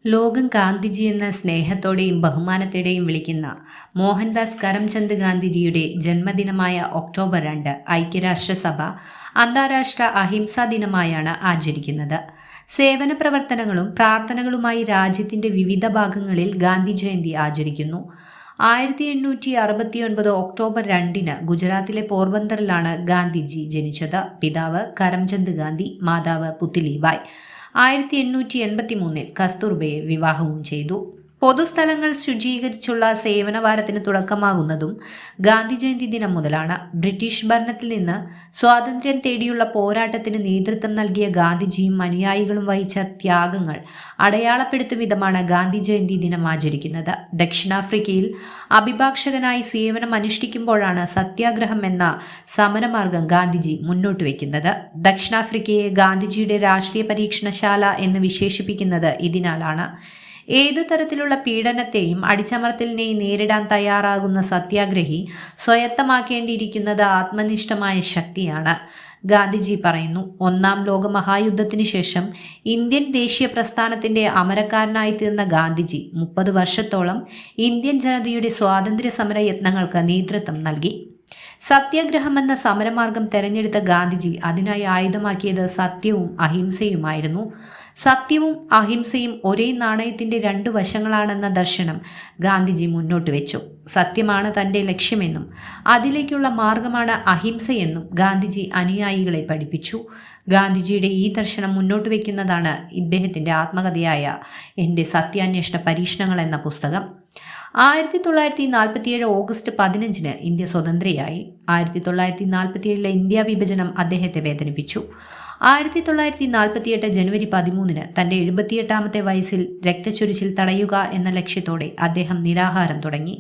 ലോകം ഗാന്ധിജി എന്ന സ്നേഹത്തോടെയും ബഹുമാനത്തോടെയും വിളിക്കുന്ന മോഹൻദാസ് കരംചന്ദ് ഗാന്ധിജിയുടെ ജന്മദിനമായ ഒക്ടോബർ 2 ഐക്യരാഷ്ട്രസഭ അന്താരാഷ്ട്ര അഹിംസാ ദിനമായാണ് ആചരിക്കുന്നത്. സേവന പ്രവർത്തനങ്ങളും പ്രാർത്ഥനകളുമായി രാജ്യത്തിന്റെ വിവിധ ഭാഗങ്ങളിൽ ഗാന്ധി ജയന്തി ആചരിക്കുന്നു. 1869 ഒക്ടോബർ 2 ഗുജറാത്തിലെ പോർബന്തറിലാണ് ഗാന്ധിജി ജനിച്ചത്. പിതാവ് കരംചന്ദ് ഗാന്ധി, മാതാവ് പുത്ലിബായ്. 1883 കസ്തൂർബയെ വിവാഹവും ചെയ്തു. പൊതുസ്ഥലങ്ങൾ ശുചീകരിച്ചുള്ള സേവനവാരത്തിന് തുടക്കമാകുന്നതും ഗാന്ധി ജയന്തി ദിനം മുതലാണ്. ബ്രിട്ടീഷ് ഭരണത്തിൽ നിന്ന് സ്വാതന്ത്ര്യം തേടിയുള്ള പോരാട്ടത്തിന് നേതൃത്വം നൽകിയ ഗാന്ധിജിയും അനുയായികളും വഹിച്ച ത്യാഗങ്ങൾ അടയാളപ്പെടുത്തും വിധമാണ് ഗാന്ധി ജയന്തി ദിനം ആചരിക്കുന്നത്. ദക്ഷിണാഫ്രിക്കയിൽ അഭിഭാഷകനായി സേവനം അനുഷ്ഠിക്കുമ്പോഴാണ് സത്യാഗ്രഹം എന്ന സമരമാർഗം ഗാന്ധിജി മുന്നോട്ട് വയ്ക്കുന്നത്. ദക്ഷിണാഫ്രിക്കയെ ഗാന്ധിജിയുടെ രാഷ്ട്രീയ പരീക്ഷണശാല എന്ന് വിശേഷിപ്പിക്കുന്നത് ഇതിനാലാണ്. ഏതു തരത്തിലുള്ള പീഡനത്തെയും അടിച്ചമർത്തലിനെയും നേരിടാൻ തയ്യാറാകുന്ന സത്യാഗ്രഹി സ്വായത്തമാക്കേണ്ടിയിരിക്കുന്നത് ആത്മനിഷ്ഠമായ ശക്തിയാണ്. ഗാന്ധിജി പറയുന്നു, 1-ാം ലോക മഹായുദ്ധത്തിന് ശേഷം ഇന്ത്യൻ ദേശീയ പ്രസ്ഥാനത്തിന്റെ അമരക്കാരനായി തീർന്ന ഗാന്ധിജി 30 വർഷത്തോളം ഇന്ത്യൻ ജനതയുടെ സ്വാതന്ത്ര്യ സമര യത്നങ്ങൾക്ക് നേതൃത്വം നൽകി. സത്യാഗ്രഹം എന്ന സമരമാർഗം തെരഞ്ഞെടുത്ത ഗാന്ധിജി അതിനായി ആയുധമാക്കിയത് സത്യവും അഹിംസയുമായിരുന്നു. സത്യവും അഹിംസയും ഒരേ നാണയത്തിന്റെ 2 വശങ്ങളാണെന്ന ദർശനം ഗാന്ധിജി മുന്നോട്ട് വെച്ചു. സത്യമാണ് തൻ്റെ ലക്ഷ്യമെന്നും അതിലേക്കുള്ള മാർഗമാണ് അഹിംസയെന്നും ഗാന്ധിജി അനുയായികളെ പഠിപ്പിച്ചു. ഗാന്ധിജിയുടെ ഈ ദർശനം മുന്നോട്ട് വയ്ക്കുന്നതാണ് ഇദ്ദേഹത്തിൻ്റെ ആത്മകഥയായ എൻ്റെ സത്യാന്വേഷണ പരീക്ഷണങ്ങൾ എന്ന പുസ്തകം. 1947 ഓഗസ്റ്റ് 15 ഇന്ത്യ സ്വതന്ത്രയായി. 1947 ഇന്ത്യ വിഭജനം അദ്ദേഹത്തെ വേദനിപ്പിച്ചു. 1948 ജനുവരി 13 തൻ്റെ 78ാമത്തെ വയസ്സിൽ രക്തച്ചൊരിച്ചിൽ തടയുക എന്ന ലക്ഷ്യത്തോടെ അദ്ദേഹം നിരാഹാരം തുടങ്ങി.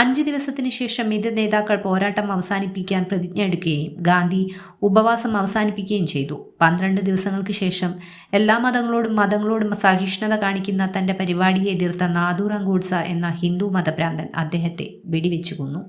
5 ദിവസത്തിന് ശേഷം എതിർ നേതാക്കൾ പോരാട്ടം അവസാനിപ്പിക്കാൻ പ്രതിജ്ഞ എടുക്കുകയും ഗാന്ധി ഉപവാസം അവസാനിപ്പിക്കുകയും ചെയ്തു. 12 ദിവസങ്ങൾക്ക് ശേഷം എല്ലാ മതങ്ങളോടും സഹിഷ്ണുത കാണിക്കുന്ന തൻ്റെ പരിപാടിയെ എതിർത്ത നാഥുറാം ഗോഡ്സെ എന്ന ഹിന്ദു മതഭ്രാന്തൻ അദ്ദേഹത്തെ വെടിവെച്ചു കൊന്നു.